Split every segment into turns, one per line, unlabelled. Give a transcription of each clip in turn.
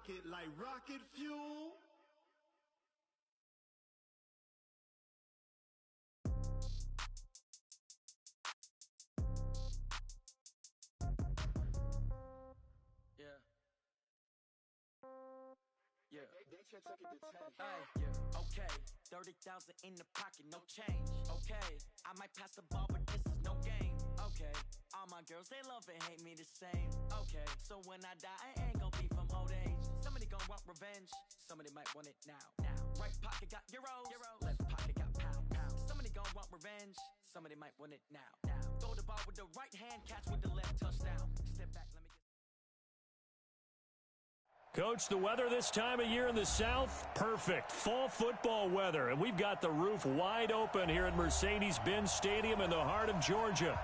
it like rocket fuel.
Yeah. Yeah. Okay. 30,000 in the pocket, no change. Okay. I might pass the ball, but this is no game. Okay. All my girls, they love and hate me the same. Okay. So when I die, I ain't gonna be from old age. Somebody gonna want revenge. Somebody might want it now. Right pocket got euros. Left pocket got pound. Somebody gonna want revenge. Somebody might want it now. Throw the ball with the right hand, catch with the left, touchdown. Step back, let me get.
Coach, the weather this time of year in the South, perfect. Fall football weather, and we've got the roof wide open here at Mercedes-Benz Stadium in the heart of Georgia.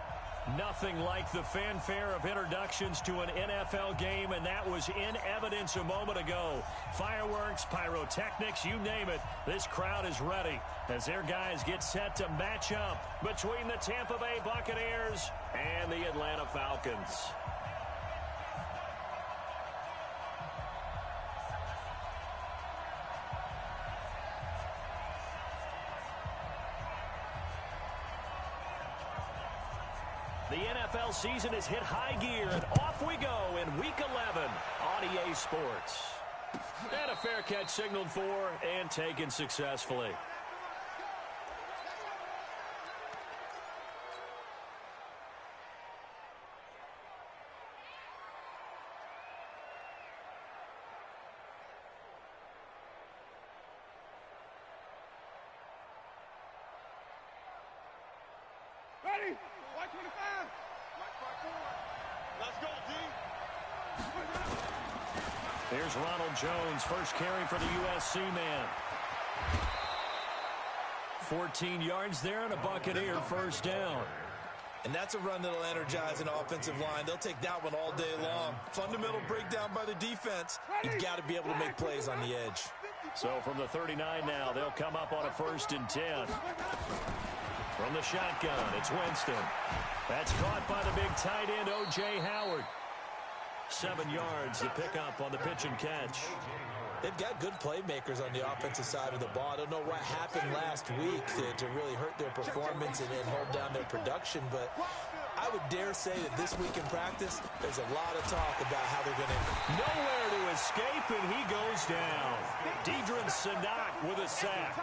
Nothing like the fanfare of introductions to an NFL game, and that was in evidence a moment ago. Fireworks, pyrotechnics, you name it. This crowd is ready as their guys get set to match up between the Tampa Bay Buccaneers and the Atlanta Falcons. The NFL season has hit high gear, and off we go in Week 11 on EA Sports. And a fair catch signaled for and taken successfully.
Ready? White 25. White 54. Let's go, D.
Here's Ronald Jones, first carry for the USC man. 14 yards there and a Buccaneer first down.
And that's a run that'll energize an offensive line. They'll take that one all day long. Fundamental breakdown by the defense. You've got to be able to make plays on the edge.
So from the 39 now, they'll come up on a 1st and 10. From the shotgun, it's Winston. That's caught by the big tight end, O.J. Howard. 7 yards, the pickup on the pitch and catch.
They've got good playmakers on the offensive side of the ball. I don't know what happened last week to really hurt their performance and hold down their production, but I would dare say that this week in practice, there's a lot of talk about how they're going to...
Nowhere to escape, and he goes down. Deidrin Sadat with a sack.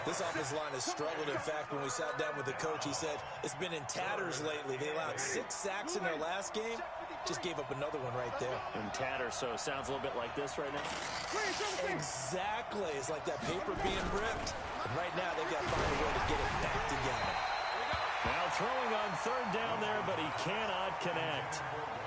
This offensive line has struggled. In fact, when we sat down with the coach, he said it's been in tatters lately. They allowed 6 sacks in their last game. Just gave up another one right there.
In tatters, so it sounds a little bit like this right now.
Exactly. It's like that paper being ripped. And right now, they've got to find a way to get it back together.
Now throwing on 3rd down there, but he cannot connect.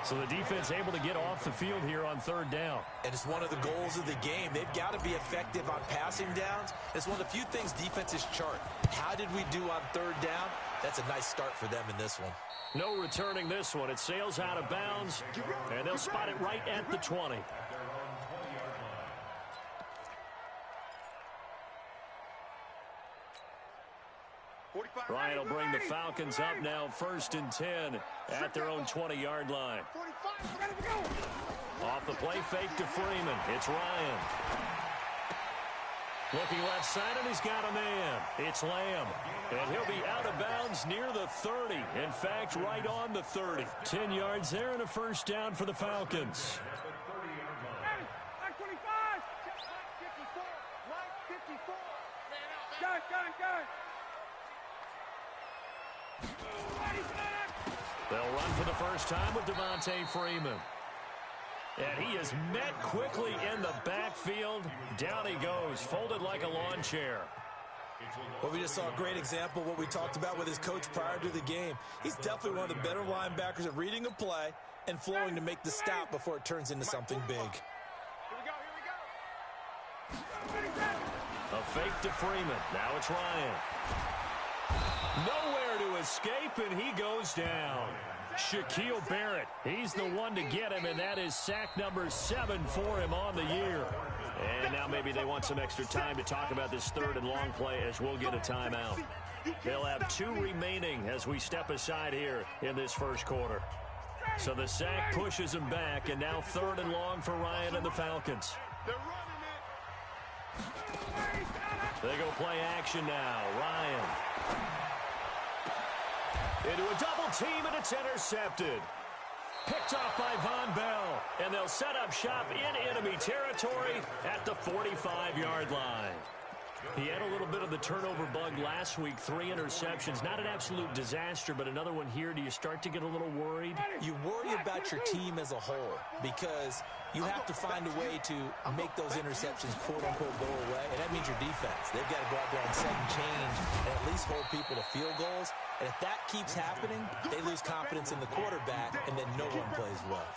So the defense able to get off the field here on 3rd down.
And it's one of the goals of the game. They've got to be effective on passing downs. It's one of the few things defenses chart. How did we do on 3rd down? That's a nice start for them in this one.
No returning this one. It sails out of bounds, and they'll spot it right at the 20. Ryan will bring the Falcons up now 1st and 10 at their own 20-yard line. Off the play fake to Freeman. It's Ryan. Looking left side, and he's got a man. It's Lamb. And he'll be out of bounds near the 30. In fact, right on the 30. 10 yards there and a first down for the Falcons. They'll run for the first time with Devontae Freeman. And he is met quickly in the backfield. Down he goes, folded like a lawn chair.
Well, we just saw a great example of what we talked about with his coach prior to the game. He's definitely one of the better linebackers at reading a play and flowing to make the stop before it turns into something big.
A fake to Freeman. Now it's Ryan. Nowhere to escape, and he goes down. Shaquille Barrett, he's the one to get him, and that is sack number 7 for him on the year. And now maybe they want some extra time to talk about this 3rd and long play as we'll get a timeout. They'll have 2 remaining as we step aside here in this first quarter. So the sack pushes him back, and now 3rd and long for Ryan and the Falcons.
They're running it.
They go play action now. Ryan. Into a double team, and it's intercepted. Picked off by Von Bell. And they'll set up shop in enemy territory at the 45-yard line. He had a little bit of the turnover bug last week, 3 interceptions. Not an absolute disaster, but another one here. Do you start to get a little worried?
You worry about your team as a whole because you have to find a way to make those interceptions, quote-unquote, go away, and that means your defense. They've got to go out there and set and change and at least hold people to field goals. And if that keeps happening, they lose confidence in the quarterback, and then no one plays well.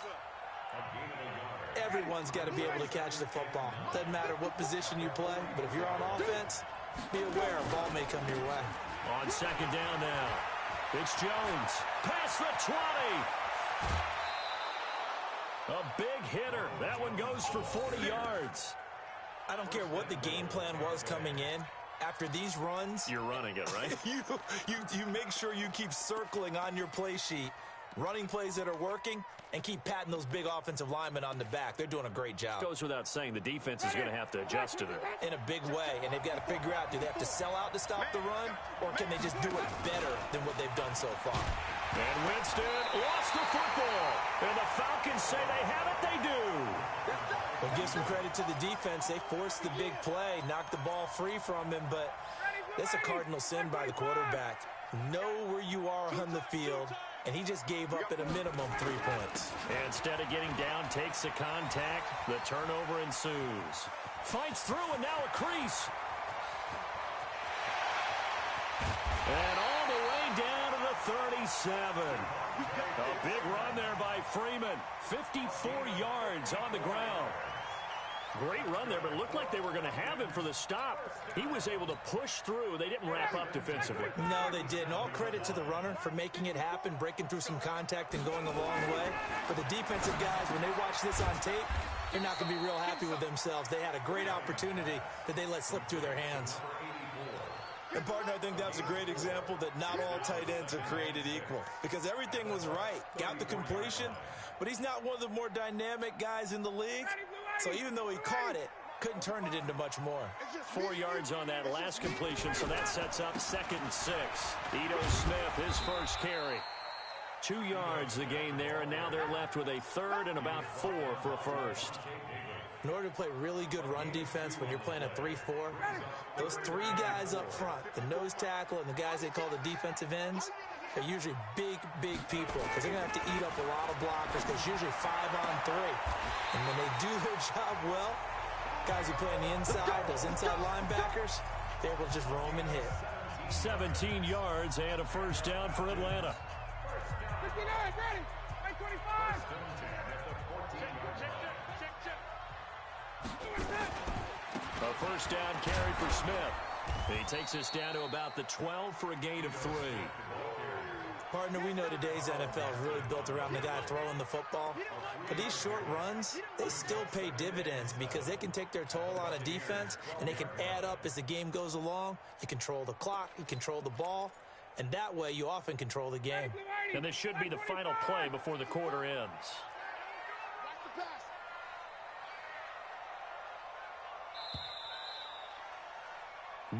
Everyone's got to be able to catch the football. Doesn't matter what position you play, but if you're on offense, be aware a ball may come your way.
On second down now, it's Jones. Past the 20. A big hitter. That one goes for 40 yards.
I don't care what the game plan was coming in. After these runs,
you're running it, right?
you make sure you keep circling on your play sheet, running plays that are working, and keep patting those big offensive linemen on the back. They're doing a great job.
Goes without saying the defense is going to have to adjust to that.
In a big way, and they've got to figure out, do they have to sell out to stop the run, or can they just do it better than what they've done so far?
And Winston lost the football. And the Falcons say they have it, they do.
But give some credit to the defense. They forced the big play, knocked the ball free from him, but that's a cardinal sin by the quarterback. Know where you are on the field, and he just gave up at a minimum 3 points.
And instead of getting down, takes the contact. The turnover ensues. Fights through, and now a crease. And all the way down to the 37. A big run there by Freeman. 54 yards on the ground. Great run there, but it looked like they were going to have him for the stop. He was able to push through. They didn't wrap up defensively.
No, they didn't. All credit to the runner for making it happen, breaking through some contact and going a long way. But the defensive guys, when they watch this on tape, they're not going to be real happy with themselves. They had a great opportunity that they let slip through their hands. And, partner, I think that's a great example that not all tight ends are created equal because everything was right. Got the completion, but he's not one of the more dynamic guys in the league. So even though he caught it, couldn't turn it into much more.
4 yards on that last completion, so that sets up 2nd and 6. Ito Smith, his first carry. 2 yards the gain there, and now they're left with a 3rd and about 4 for a first.
In order to play really good run defense when you're playing a 3-4, those 3 guys up front, the nose tackle and the guys they call the defensive ends, they're usually big people because they're going to have to eat up a lot of blockers because usually 5 on 3. And when they do their job well, guys who play on the inside, those inside linebackers, they're able to just roam and hit.
17 yards and a first down for Atlanta.
59, ready. 25.
A first down carry for Smith. He takes us down to about the 12 for a gain of 3.
Partner, we know today's NFL is really built around the guy throwing the football. But these short runs, they still pay dividends because they can take their toll on a defense and they can add up as the game goes along. You control the clock, you control the ball, and that way you often control the game.
And this should be the final play before the quarter ends.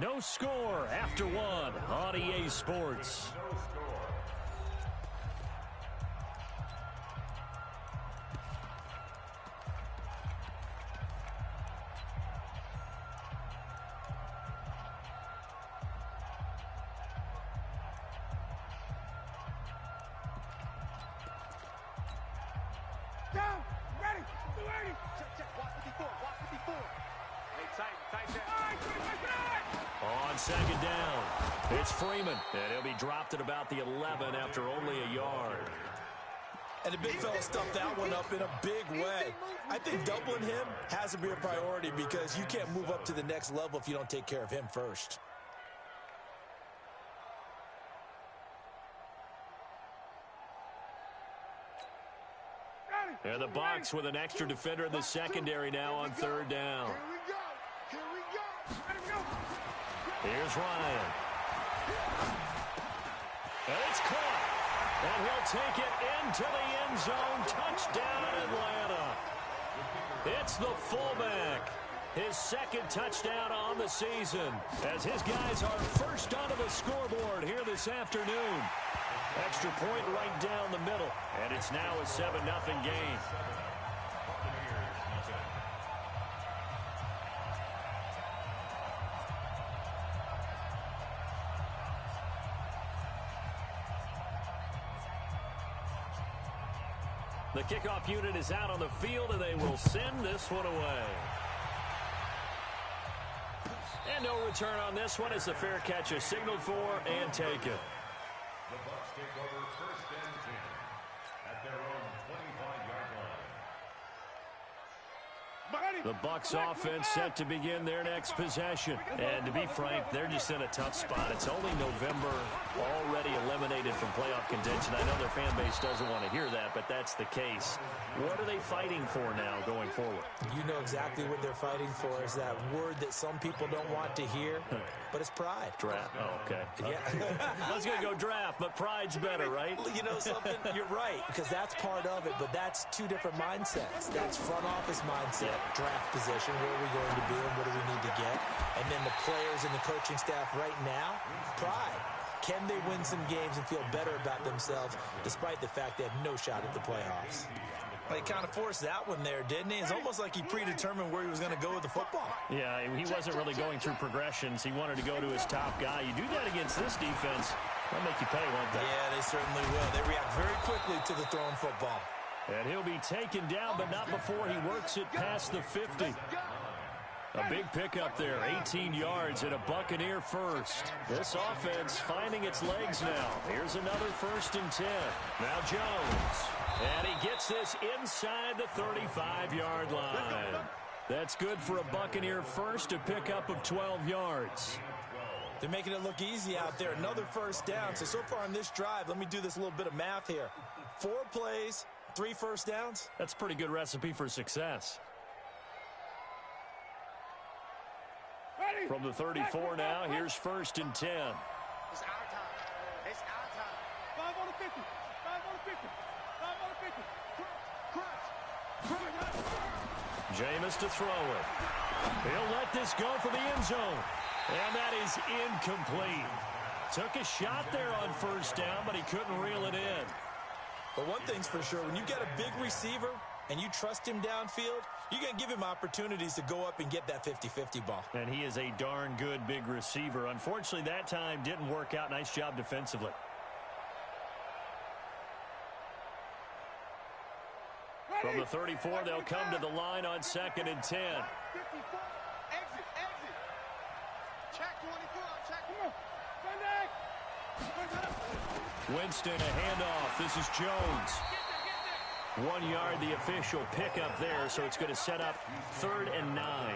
No score after 1 on EA Sports.
Down. Ready. 280. Check. Watch 54. Watch 54. Hey, tight there. All right, 25.
On second down, it's Freeman, and he'll be dropped at about the 11 after only a yard.
And the big fella stuffed that one up in a big way. I think doubling him has to be a priority because you can't move up to the next level if you don't take care of him first.
And the Bucs with an extra defender in the secondary now on 3rd down.
Here we go.
Here's Ryan. And it's caught. And he'll take it into the end zone. Touchdown, Atlanta. It's the fullback. His second touchdown on the season as his guys are first onto the scoreboard here this afternoon. Extra point right down the middle, and it's now a 7-0 game. The kickoff unit is out on the field, and they will send this one away. And no return on this one as the fair catch is signaled for and taken.
The Bucs take over 1st and 10 at their own 25-yard line.
The Bucs offense set to begin their next possession. And to be frank, they're just in a tough spot. It's only November, already eliminated from playoff contention. I know their fan base doesn't want to hear that, but that's the case. What are they fighting for now going forward?
You know exactly what they're fighting for is that word that some people don't want to hear, but it's pride.
Draft. Oh, okay.
Yeah.
I was going to go draft, but pride's better, right?
You know something? You're right, because that's part of it, but that's two different mindsets. That's front office mindset, draft position, where are we going to be and what do we need to get? And then the players and the coaching staff right now, pride. Can they win some games and feel better about themselves despite the fact they have no shot at the playoffs? Well, he kind of forced that one there, didn't he? It's almost like he predetermined where he was going to go with the football.
Yeah, he wasn't really going through progressions. He wanted to go to his top guy. You do that against this defense, they'll make you pay, won't they?
Yeah, they certainly will. They react very quickly to the thrown football.
And he'll be taken down, but not before he works it past the 50. A big pickup there, 18 yards and a Buccaneer first. This offense finding its legs now. Here's another 1st and 10. Now Jones. And he gets this inside the 35-yard line. That's good for a Buccaneer first, a pickup of 12 yards.
They're making it look easy out there. Another 1st down. So far on this drive, let me do this little bit of math here. 4 plays, 3 first downs.
That's a pretty good recipe for success. From the 34 now, here's 1st and 10.
It's our time. It's our time. 5 on the 50. 5 on the 50. 5 on the 50.
Jameis to throw it. He'll let this go for the end zone. And that is incomplete. Took a shot there on 1st down, but he couldn't reel it in.
But one thing's for sure, when you get a big receiver and you trust him downfield, you're going to give him opportunities to go up and get that 50-50 ball.
And he is a darn good big receiver. Unfortunately, that time didn't work out. Nice job defensively. From the 34, they'll come to the line on 2nd and 10.
54. Exit. Check 24. Check. Come on.
Winston, a handoff. This is Jones. 1 yard, the official pickup there, so it's going to set up 3rd and 9.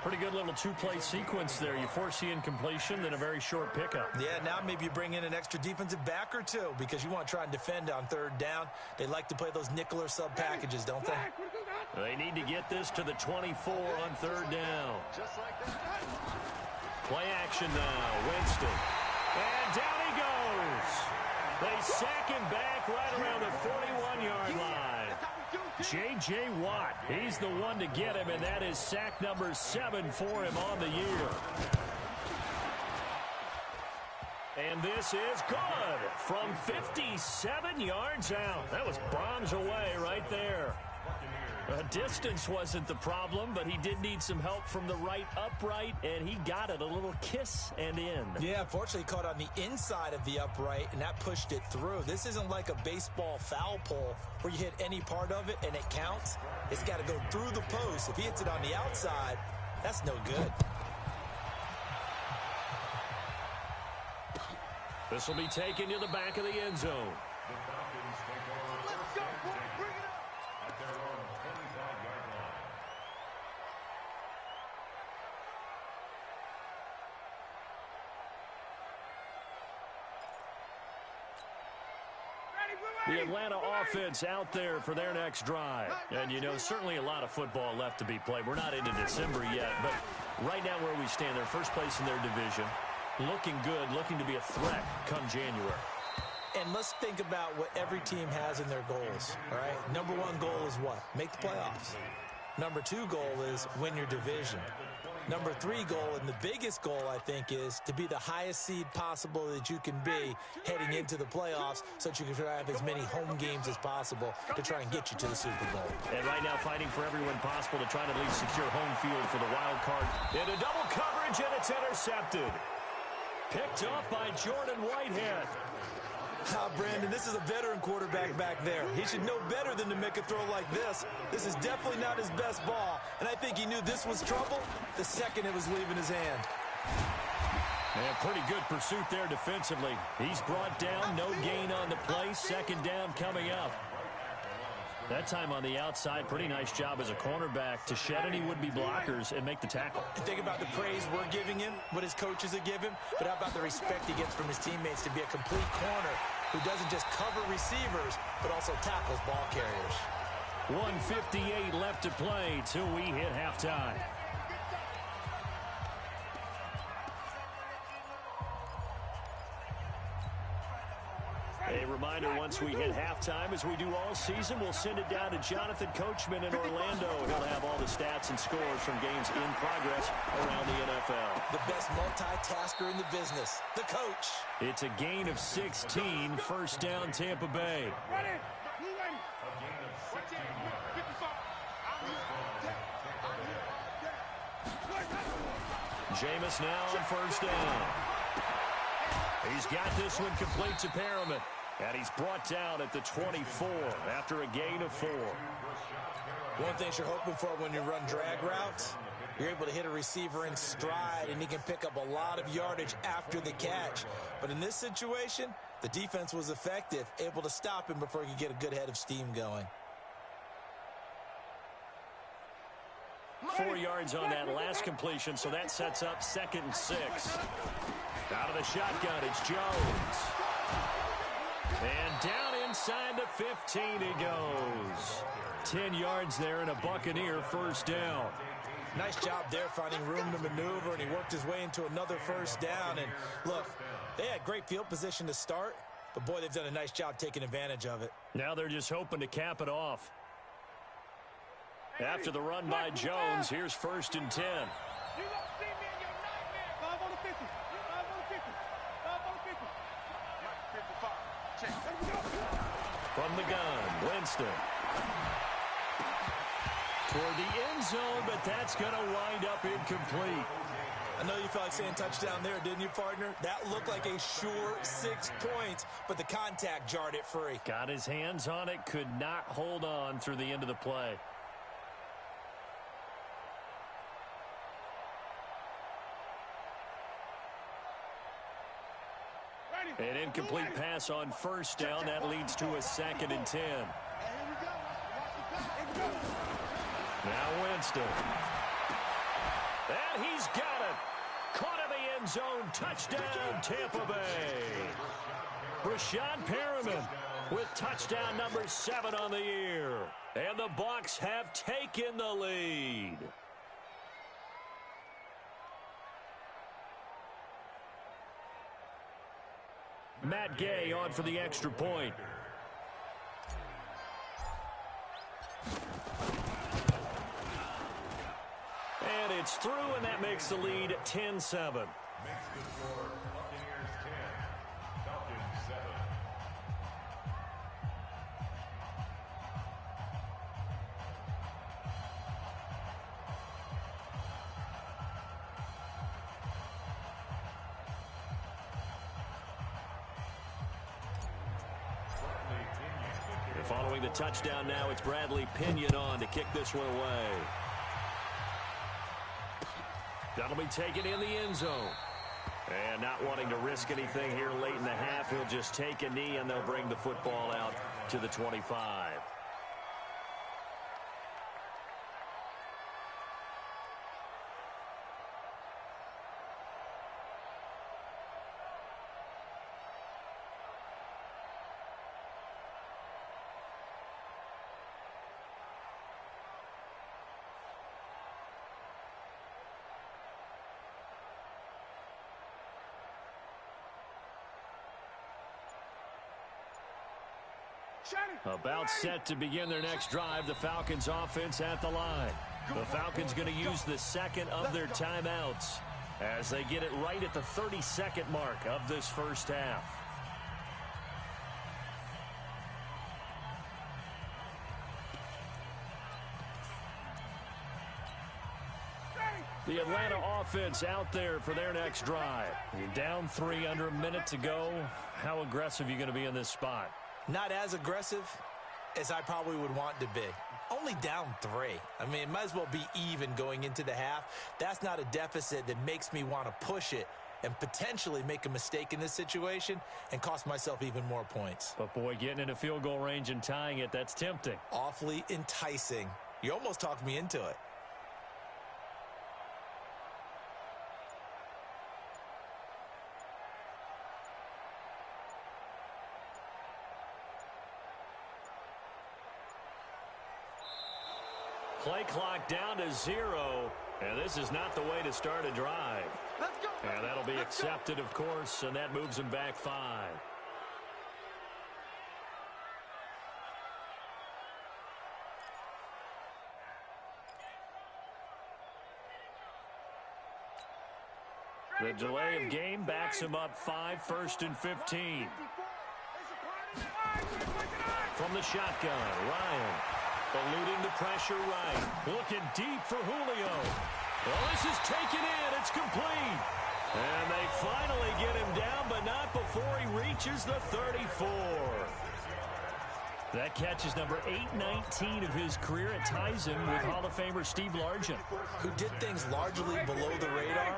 Pretty good little 2-play sequence there. You force the incompletion, then a very short pickup.
Yeah, now maybe you bring in an extra defensive back or two because you want to try and defend on 3rd down. They like to play those nickel or sub packages, don't they?
They need to get this to the 24 on 3rd down. Play action now, Winston. And down he goes. They sack him back right around the 41-yard line. J.J. Watt, he's the one to get him, and that is sack number 7 for him on the year. And this is good from 57 yards out. That was bombs away right there. Distance wasn't the problem, but he did need some help from the right upright, and he got it. A little kiss and in.
Yeah, unfortunately caught on the inside of the upright, and that pushed it through. This isn't like a baseball foul pole where you hit any part of it and it counts. It's got to go through the post. If he hits it on the outside, that's no good.
This will be taken to the back of the end zone.
Let's go, boy. Bring it up.
At their own 25-yard line.
The Atlanta offense out there for their next drive. And, you know, certainly a lot of football left to be played. We're not into December yet, but right now where we stand, they're first place in their division. Looking good, looking to be a threat come January.
And let's think about what every team has in their goals, all right? Number 1 goal is what? Make the playoffs. Number 2 goal is win your division. Number 3 goal, and the biggest goal, I think, is to be the highest seed possible that you can be heading into the playoffs so that you can try to have as many home games as possible to try and get you to the Super Bowl.
And right now fighting for everyone possible to try to at least secure home field for the wild card. Into double coverage, and it's intercepted. Picked off by Jordan Whitehead.
Brandon, this is a veteran quarterback back there. He should know better than to make a throw like this. This is definitely not his best ball, and I think he knew this was trouble the second it was leaving his hand.
And pretty good pursuit there defensively. He's brought down, no gain on the play. Second down coming up. That time on the outside, pretty nice job as a cornerback to shed any would-be blockers and make the tackle.
Think about the praise we're giving him, what his coaches are giving, but how about the respect he gets from his teammates to be a complete corner who doesn't just cover receivers, but also tackles ball carriers.
1:58 left to play till we hit halftime. A reminder, once we hit halftime, as we do all season, we'll send it down to Jonathan Coachman in Orlando. He'll have all the stats and scores from games in progress around the NFL.
The best multitasker in the business, the coach.
It's a gain of 16, first down Tampa Bay. Jameis now on first down. He's got this one complete to Perriman. And he's brought down at the 24 after a gain of 4.
One thing you're hoping for when you run drag routes, you're able to hit a receiver in stride, and he can pick up a lot of yardage after the catch. But in this situation, the defense was effective, able to stop him before he could get a good head of steam going.
4 yards on that last completion, so that sets up 2nd and 6. Out of the shotgun, it's Jones. And down inside the 15 he goes. 10 yards there and a Buccaneer first down.
Nice job there finding room to maneuver, and he worked his way into another first down. And look, they had great field position to start, but boy, they've done a nice job taking advantage of it.
Now they're just hoping to cap it off. After the run by Jones, here's 1st and 10. From the gun, Winston. Toward the end zone, but that's going to wind up incomplete.
I know you felt like saying touchdown there, didn't you, partner? That looked like a sure 6 points, but the contact jarred it free.
Got his hands on it, could not hold on through the end of the play. An incomplete pass on first down. That leads to a 2nd and 10. Now Winston. And he's got it. Caught in the end zone. Touchdown, Tampa Bay. Rashad Perriman with touchdown number 7 on the year. And the Bucs have taken the lead. Matt Gay on for the extra point. And it's through, and that makes the lead 10-7.
Makes the score Buccaneers 10, Falcons 7.
Following the touchdown now, it's Bradley Pinion on to kick this one away. That'll be taken in the end zone. And not wanting to risk anything here late in the half, he'll just take a knee and they'll bring the football out to the 25. About set to begin their next drive, the Falcons offense at the line. The Falcons going to use the second of their timeouts as they get it right at the 30-second mark of this first half. The Atlanta offense out there for their next drive. You're down 3, under a minute to go. How aggressive are you going to be in this spot?
Not as aggressive as I probably would want to be. Only down 3. I mean, it might as well be even going into the half. That's not a deficit that makes me want to push it and potentially make a mistake in this situation and cost myself even more points.
But, boy, getting into field goal range and tying it, that's tempting.
Awfully enticing. You almost talked me into it.
Play clock down to 0, and this is not the way to start a drive. And that'll be accepted, of course, and that moves them back 5. The delay of game backs him up 5, 1st and 15. From the shotgun, Ryan. Eluding the pressure right. Looking deep for Julio. Well, this is taken in. It's complete. And they finally get him down, but not before he reaches the 34. That catch is number 819 of his career. It ties him with Hall of Famer Steve Largent,
who did things largely below the radar.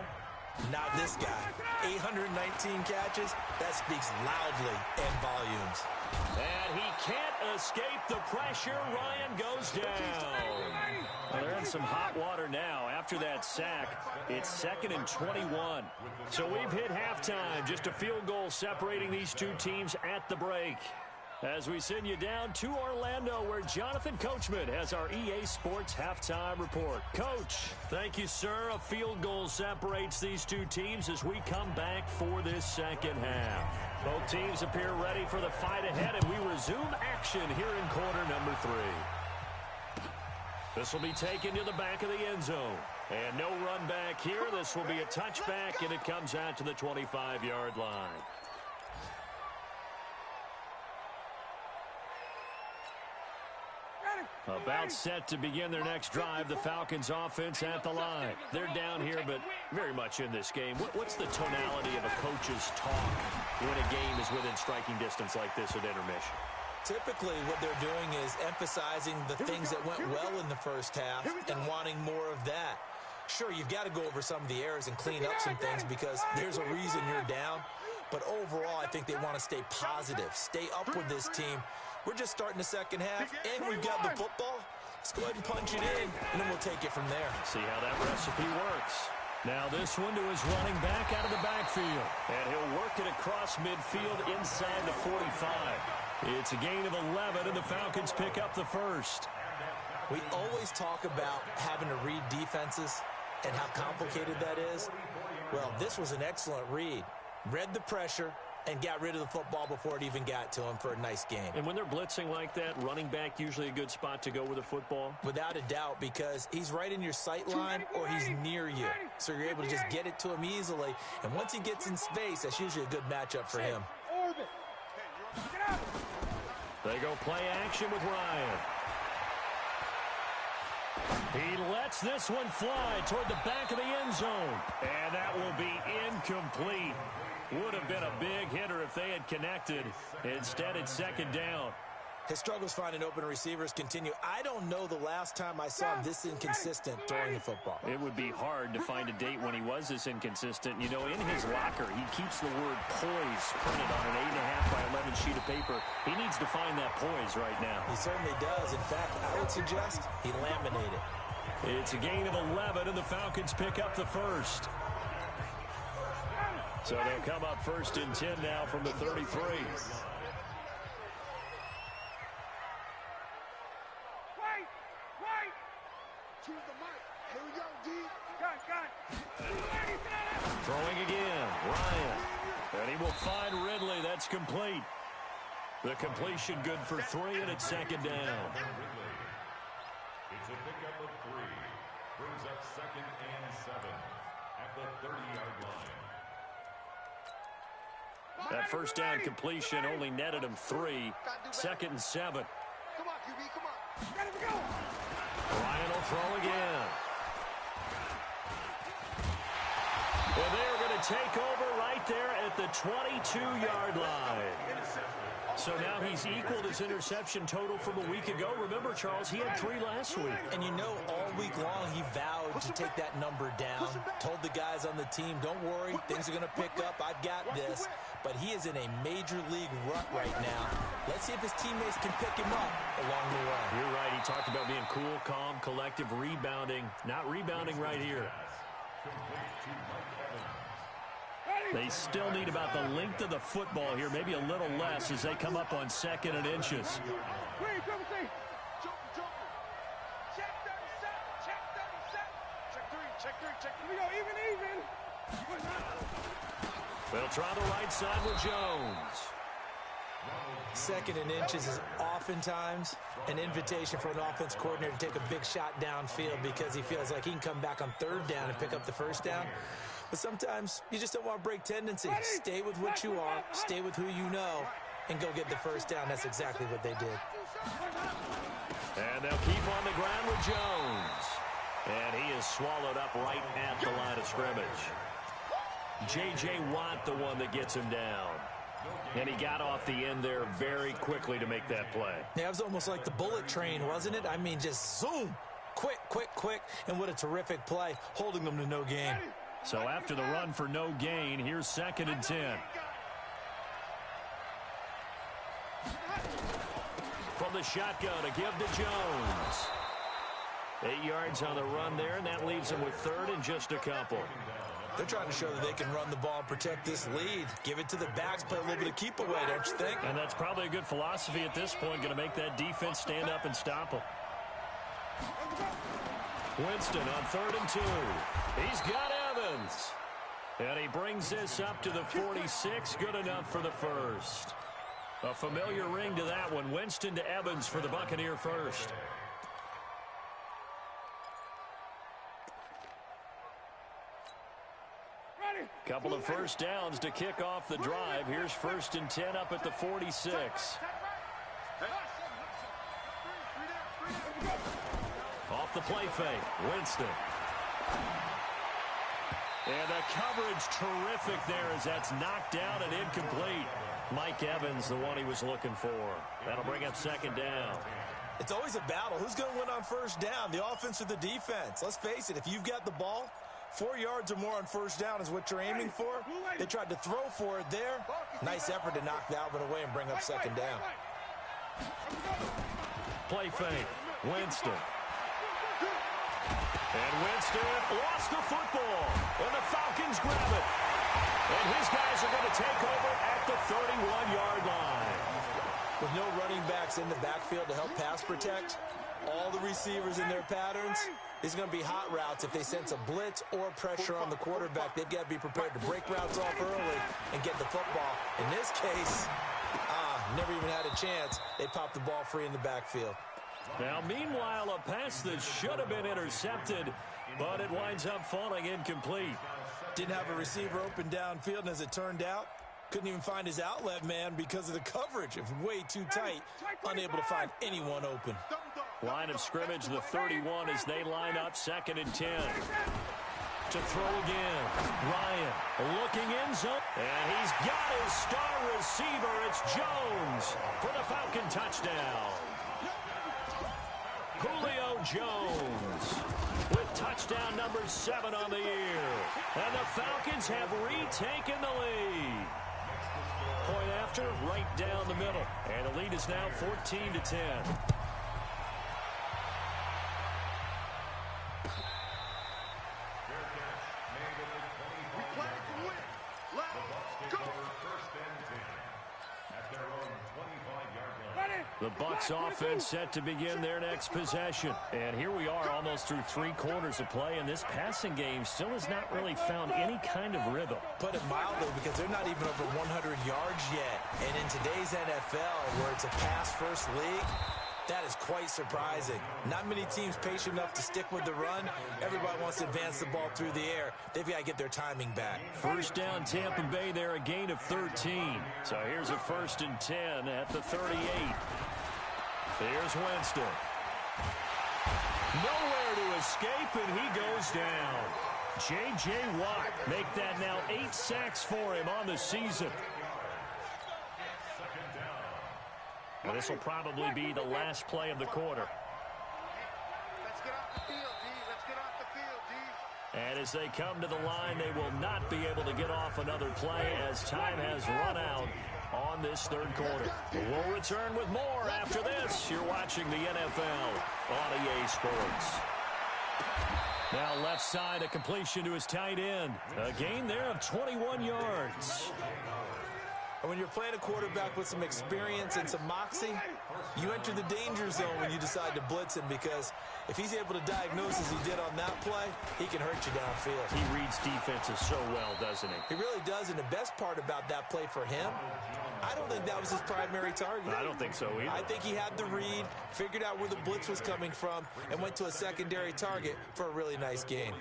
Not this guy. 819 catches. That speaks loudly in volumes.
And he can't escape the pressure. Ryan goes down. Well, they're in some hot water now. After that sack, it's 2nd and 21. So we've hit halftime. Just a field goal separating these two teams at the break. As we send you down to Orlando, where Jonathan Coachman has our EA Sports Halftime Report. Coach, thank you, sir. A field goal separates these two teams as we come back for this second half. Both teams appear ready for the fight ahead, and we resume action here in quarter number 3. This will be taken to the back of the end zone. And no run back here. This will be a touchback, and it comes out to the 25-yard line. About set to begin their next drive, the Falcons offense at the line. They're down here, but very much in this game. What's the tonality of a coach's talk when a game is within striking distance like this at intermission?
Typically, what they're doing is emphasizing the things that went well in the first half and wanting more of that. Sure, you've got to go over some of the errors and clean up some things because there's a reason you're down. But overall, I think they want to stay positive, stay up with this team. We're just starting the second half, and we've got the football. Let's go ahead and punch it in, and then we'll take it from there.
See how that recipe works. Now this one to his running back out of the backfield. And he'll work it across midfield inside the 45. It's a gain of 11, and the Falcons pick up the first.
We always talk about having to read defenses and how complicated that is. Well, this was an excellent read. Read the pressure and got rid of the football before it even got to him for a nice game.
And when they're blitzing like that, running back usually a good spot to go with the football?
Without a doubt, because he's right in your sight line or he's near you. So you're able to just get it to him easily. And once he gets in space, that's usually a good matchup for him.
They go play action with Ryan. He lets this one fly toward the back of the end zone. And that will be incomplete. Would have been a big hitter if they had connected. Instead, it's second down.
His struggles finding open receivers continue. I don't know the last time I saw him this inconsistent throwing the football.
It would be hard to find a date when he was this inconsistent. You know, in his locker, he keeps the word poise printed on an 8.5 by 11 sheet of paper. He needs to find that poise right now.
He certainly does. In fact, I would suggest he laminated.
It's a gain of 11, and the Falcons pick up the first. So they'll come up 1st and 10 now from the 33. Throwing again, Ryan. And he will find Ridley. That's complete. The completion good for 3, and it's second down.
It's a pickup of 3. Brings up 2nd and 7 at the 30-yard line.
That first down completion only netted him 3. 2nd and 7.
Come on, QB, come on. Let him go.
Ryan will throw again. Well, they are going to take over right there at the 22-yard line. So now he's equaled his interception total from a week ago. Remember, Charles, he had 3 last week.
And you know, all week long he vowed to take that number down. Told the guys on the team, don't worry, things are going to pick up. I've got this. But he is in a major league rut right now. Let's see if his teammates can pick him up along the way.
You're right. He talked about being cool, calm, collective, rebounding. Not rebounding right here. They still need about the length of the football here, maybe a little less as they come up on 2nd and inches. They'll try the right side with Jones.
2nd and inches is oftentimes an invitation for an offense coordinator to take a big shot downfield because he feels like he can come back on 3rd down and pick up the 1st down. But sometimes you just don't want to break tendency. Stay with what you are, stay with who you know, and go get the 1st down. That's exactly what they did.
And they'll keep on the ground with Jones. And he is swallowed up right at the line of scrimmage. J.J. Watt, the one that gets him down. And he got off the end there very quickly to make that play.
Yeah, it was almost like the bullet train, wasn't it? I mean, just zoom. Quick, quick, quick. And what a terrific play, holding them to no gain.
So after the run for no gain, here's 2nd and 10. From the shotgun, a give to Jones. 8 yards on the run there, and that leaves them with 3rd and just a couple.
They're trying to show that they can run the ball and protect this lead. Give it to the backs, play a little bit of keep away, don't you think?
And that's probably a good philosophy at this point, going to make that defense stand up and stop them. Winston on 3rd and 2. He's got Evans. And he brings this up to the 46. Good enough for the 1st. A familiar ring to that one. Winston to Evans for the Buccaneer 1st. Couple of 1st downs to kick off the drive. Here's 1st and 10 up at the 46. Off the play fake, Winston. And the coverage terrific there as that's knocked down and incomplete. Mike Evans, the one he was looking for. That'll bring up 2nd down.
It's always a battle. Who's going to win on 1st down, the offense or the defense? Let's face it, if you've got the ball, 4 yards or more on 1st down is what you're aiming for. They tried to throw for it there. Nice effort to knock Dalvin away and bring up 2nd down.
Play fake, Winston. And Winston lost the football. And the Falcons grab it. And his guys are going to take over at the 31-yard line.
With no running backs in the backfield to help pass protect, all the receivers in their patterns, it's going to be hot routes. If they sense a blitz or pressure on the quarterback, they've got to be prepared to break routes off early and get the football. In this case, never even had a chance. They popped the ball free in the backfield.
Now, meanwhile, a pass that should have been intercepted, but it winds up falling incomplete.
Didn't have a receiver open downfield, and as it turned out, couldn't even find his outlet man because of the coverage. It was way too tight, unable to find anyone open.
Line of scrimmage, the 31 as they line up 2nd and 10. To throw again, Ryan looking in zone, and he's got his star receiver. It's Jones for the Falcon touchdown. Julio Jones with touchdown number 7 on the year. And the Falcons have retaken the lead. Point after, right down the middle. And the lead is now 14-10.
at their own 25-yard line.
The Bucs offense set to begin their next possession. And here we are almost through 3 quarters of play, and this passing game still has not really found any kind of rhythm.
Put it mildly, because they're not even over 100 yards yet. And in today's NFL, where it's a pass-first league, that is quite surprising. Not many teams patient enough to stick with the run. Everybody wants to advance the ball through the air. They've got to get their timing back.
First down, Tampa Bay there, a gain of 13. So here's a 1st and 10 at the 38. Here's Winston. Nowhere to escape, and he goes down. J.J. Watt make that now 8 sacks for him on the season. And this will probably be the last play of the quarter.
Let's get off the field, D. Let's get off the field, D.
And as they come to the line, they will not be able to get off another play as time has run out on this 3rd quarter. We'll return with more after this. You're watching the NFL on EA Sports. Now left side, a completion to his tight end. A gain there of 21 yards.
And when you're playing a quarterback with some experience and some moxie, you enter the danger zone when you decide to blitz him, because if he's able to diagnose as he did on that play, he can hurt you downfield.
He reads defenses so well, doesn't he?
He really does, and the best part about that play for him, I don't think that was his primary target.
I don't think so either.
I think he had the read, figured out where the blitz was coming from, and went to a secondary target for a really nice gain.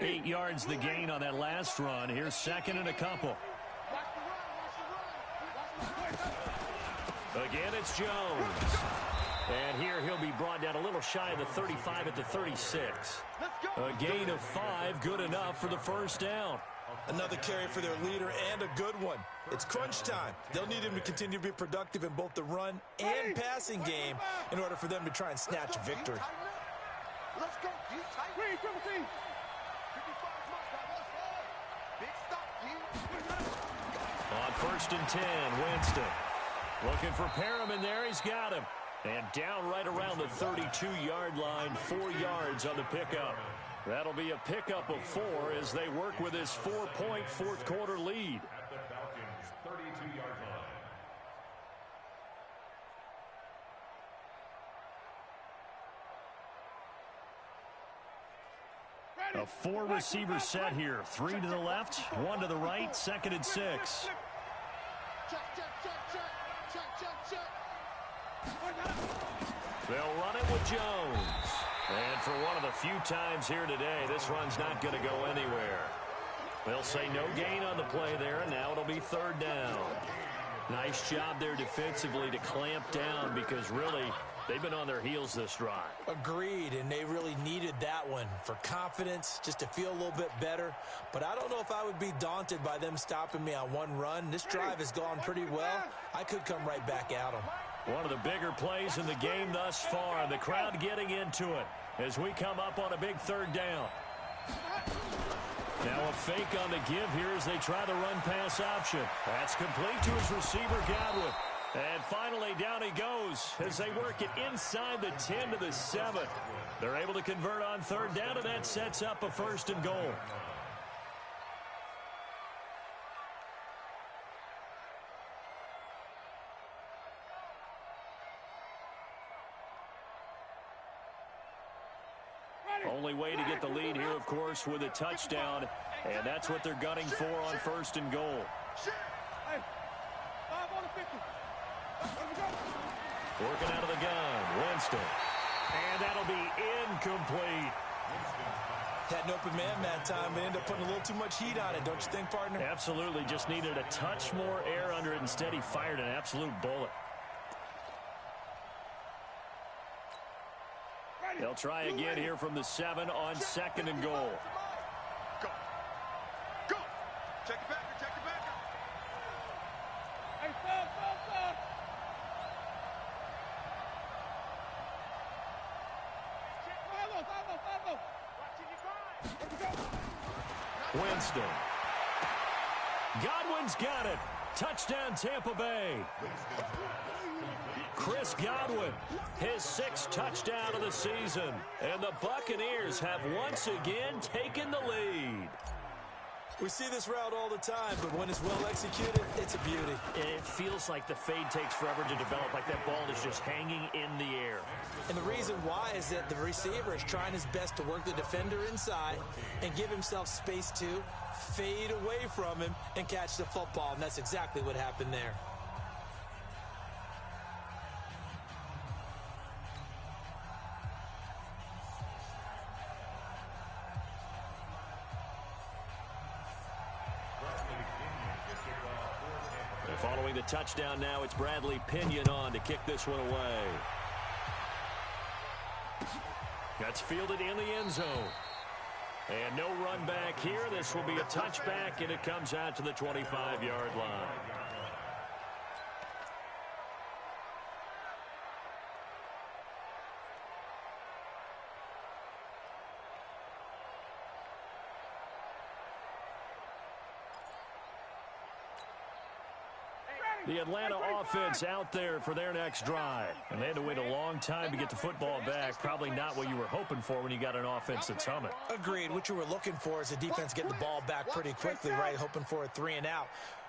8 yards the gain on that last run. Here's 2nd and a couple. Again, it's Jones. And here he'll be brought down a little shy of the 35 at the 36. A gain of 5, good enough for the 1st down.
Another carry for their leader, and a good one. It's crunch time. They'll need him to continue to be productive in both the run and passing game in order for them to try and snatch a victory.
Let's go, D. Tight. Read, triple team. 55 big stop, D.
On 1st and 10, Winston. Looking for Perriman there. He's got him. And down right around the 32-yard line, 4 yards on the pickup. That'll be a pickup of 4 as they work with this 4-point 4th quarter lead.
At the Falcons' 32-yard line.
A 4-receiver set here. 3 to the left, 1 to the right, 2nd and 6.
Check, check, check, check. Check, check, check.
They'll run it with Jones. And for one of the few times here today, this run's not going to go anywhere. They'll say no gain on the play there, and now it'll be 3rd down. Nice job there defensively to clamp down, because really, they've been on their heels this drive.
Agreed, and they really needed that one for confidence, just to feel a little bit better. But I don't know if I would be daunted by them stopping me on one run. This drive has gone pretty well. I could come right back at them.
One of the bigger plays in the game thus far. The crowd getting into it as we come up on a big 3rd down. Now a fake on the give here as they try the run-pass option. That's complete to his receiver, Godwin. And finally, down he goes as they work it inside the 10 to the 7. They're able to convert on 3rd down, and that sets up a 1st and goal. Only way to get the lead here, of course, with a touchdown, and that's what they're gunning for on 1st and goal. Working out of the gun, Winston. And that'll be incomplete.
Had an open man that time, but ended up putting a little too much heat on it, don't you think, partner?
Absolutely, just needed a touch more air under it. Instead, he fired an absolute bullet. They'll try again here from the 7 on 2nd and goal.
Go. Go. Check it back. Check it back. Hey, stop.
Winston. Godwin's got it. Touchdown, Tampa Bay. Chris Godwin, his 6th touchdown of the season. And the Buccaneers have once again taken the lead.
We see this route all the time, but when it's well executed, it's a beauty.
It feels like the fade takes forever to develop, like that ball is just hanging in the air.
And the reason why is that the receiver is trying his best to work the defender inside and give himself space to fade away from him and catch the football, and that's exactly what happened there.
Following the touchdown now, it's Bradley Pinion on to kick this one away. That's fielded in the end zone. And no run back here. This will be a touchback, and it comes out to the 25-yard line. The Atlanta offense out there for their next drive. And they had to wait a long time to get the football back. Probably not what you were hoping for when you got an offense that's humming.
Agreed. What you were looking for is the defense getting the ball back pretty quickly, right? Hoping for a 3-and-out.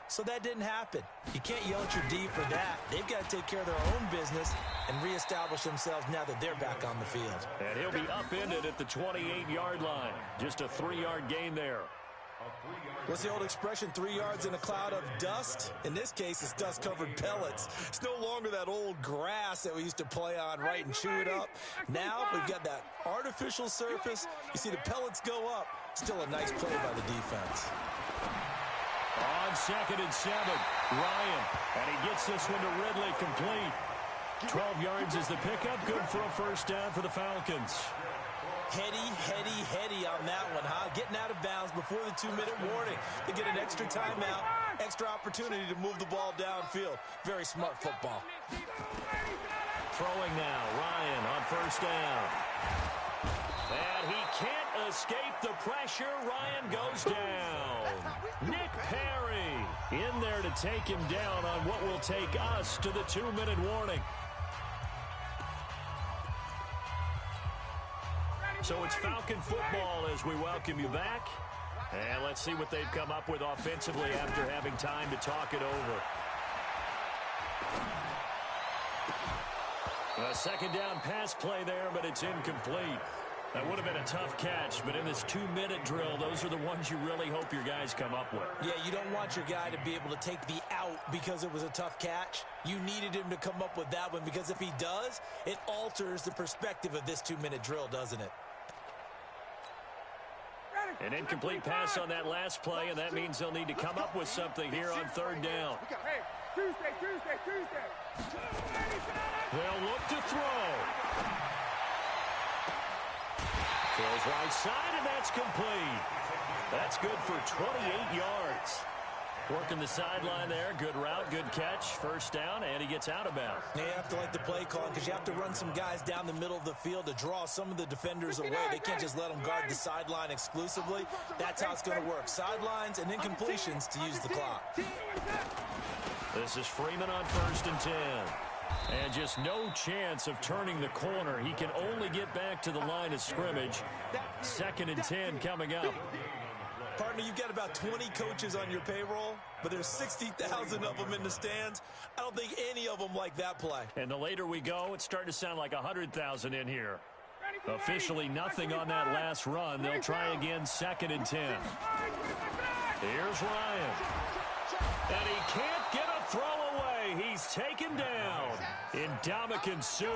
So that didn't happen. You can't yell at your D for that. They've got to take care of their own business and reestablish themselves now that they're back on the field.
And he'll be upended at the 28-yard line. Just a 3-yard gain there.
What's the old expression, 3 yards in a cloud of dust? In this case, it's dust-covered pellets. It's no longer that old grass that we used to play on, right, and chew it up. Now we've got that artificial surface. You see the pellets go up. Still a nice play by the defense.
On 2nd and 7, Ryan, and he gets this one to Ridley complete. 12 yards is the pickup. Good for a first down for the Falcons. Heady
on that one, huh? Getting out of bounds before the 2-minute warning. They get an extra timeout, extra opportunity to move the ball downfield. Very smart football.
Throwing now, Ryan on first down. And he can't escape the pressure. Ryan goes down. Nick Perry in there to take him down on what will take us to the 2-minute warning. So it's Falcon football as we welcome you back. And let's see what they've come up with offensively after having time to talk it over. A second down pass play there, but it's incomplete. That would have been a tough catch, but in this 2-minute drill, those are the ones you really hope your guys come up with.
Yeah, you don't want your guy to be able to take the out because it was a tough catch. You needed him to come up with that one, because if he does, it alters the perspective of this 2-minute drill, doesn't it?
An incomplete pass on that last play, and that means they'll need to come up with something here on 3rd down.
Hey, Tuesday.
They'll look to throw. Throws right side, and that's complete. That's good for 28 yards. Working the sideline there. Good route, good catch. First down, and he gets out of bounds.
You have to like the play call, because you have to run some guys down the middle of the field to draw some of the defenders away. They can't just let them guard the sideline exclusively. That's how it's going to work. Sidelines and incompletions to use the clock.
This is Freeman on 1st and 10. And just no chance of turning the corner. He can only get back to the line of scrimmage. 2nd and 10 coming up.
Partner, you've got about 20 coaches on your payroll, but there's 60,000 of them in the stands. I don't think any of them like that play.
And the later we go, it's starting to sound like 100,000 in here. Officially nothing on that last run. They'll try again, 2nd and 10. Here's Ryan. And he can't get a throw away. He's taken down. Ndamukong Suh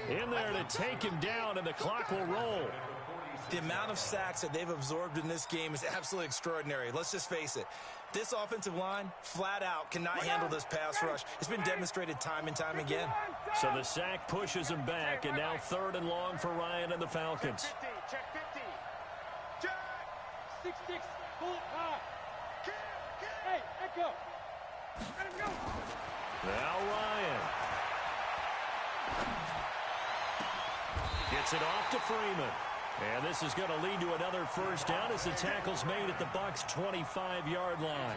in there to take him down, and the clock will roll.
The amount of sacks that they've absorbed in this game is absolutely extraordinary. Let's just face it. This offensive line, flat out, cannot handle this pass rush. It's been demonstrated time and time again.
So the sack pushes him back, and now 3rd and long for Ryan and the Falcons.
Check 50. Check. 6-6. Pull it high. Hey, echo. Let him go.
Now Ryan. Gets it off to Freeman. And this is going to lead to another first down as the tackle's made at the Bucs' 25-yard line.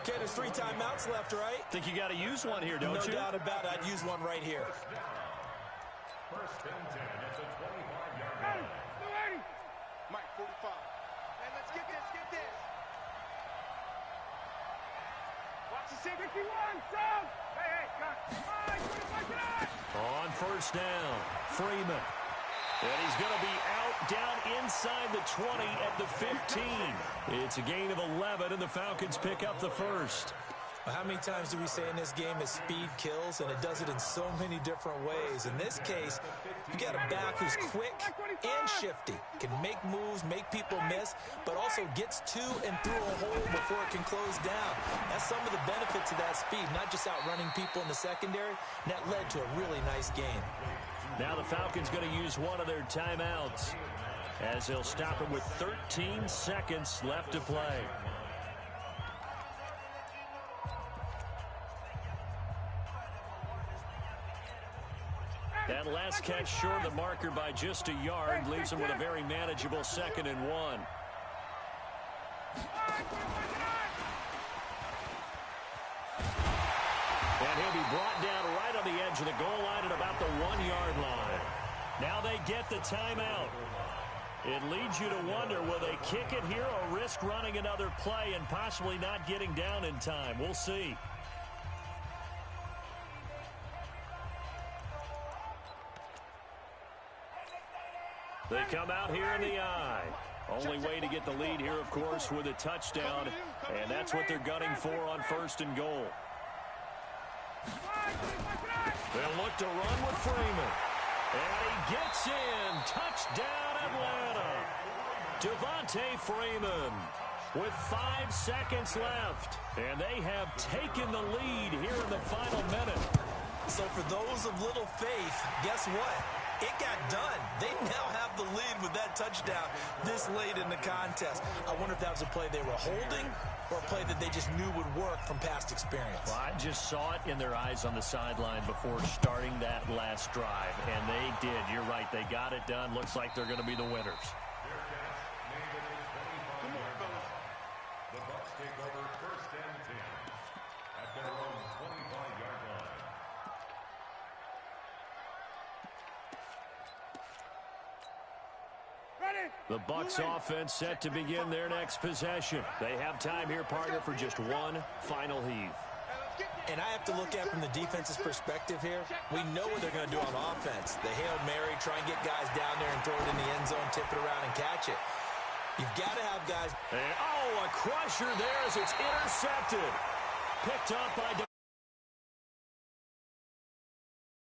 Okay, there's 3 timeouts left, right?
Think you got to use one here, don't you?
No doubt about it. I'd use one right here.
1st and 10 at the 25-yard line.
Mike, 45. Man, let's get this.
On first down, Freeman. And he's going to be out down inside the 20 at the 15. It's a gain of 11, and the Falcons pick up the first.
Well, how many times do we say in this game that speed kills, and it does it in so many different ways? In this case, you got a back who's quick and shifty, can make moves, make people miss, but also gets to and through a hole before it can close down. That's some of the benefits of that speed, not just outrunning people in the secondary, and that led to a really nice game.
Now the Falcons going to use one of their timeouts as they'll stop it with 13 seconds left to play. That last catch short of the marker by just a yard leaves him with a very manageable 2nd and 1. And he'll be brought down right on the edge of the goal line at about the 1-yard line. Now they get the timeout. It leads you to wonder, will they kick it here or risk running another play and possibly not getting down in time? We'll see. They come out here in the eye. Only way to get the lead here, of course, with a touchdown, and that's what they're gunning for on 1st and goal. They'll look to run with Freeman. And he gets in. Touchdown, Atlanta. Devontae Freeman with 5 seconds left. And they have taken the lead here in the final minute.
So for those of little faith, guess what? It got done. They now have the lead with that touchdown this late in the contest. I wonder if that was a play they were holding or a play that they just knew would work from past experience.
Well, I just saw it in their eyes on the sideline before starting that last drive, and they did. You're right. They got it done. Looks like they're going to be the winners.
The Bucs take over 1st and 10 at their own 25-yard line.
The Bucs offense set to begin their next possession. They have time here, partner, for just one final heave.
And I have to look at it from the defense's perspective here. We know what they're going to do on offense. The Hail Mary, try and get guys down there and throw it in the end zone, tip it around and catch it. You've got to have guys.
And, a crusher there as it's intercepted. Picked up by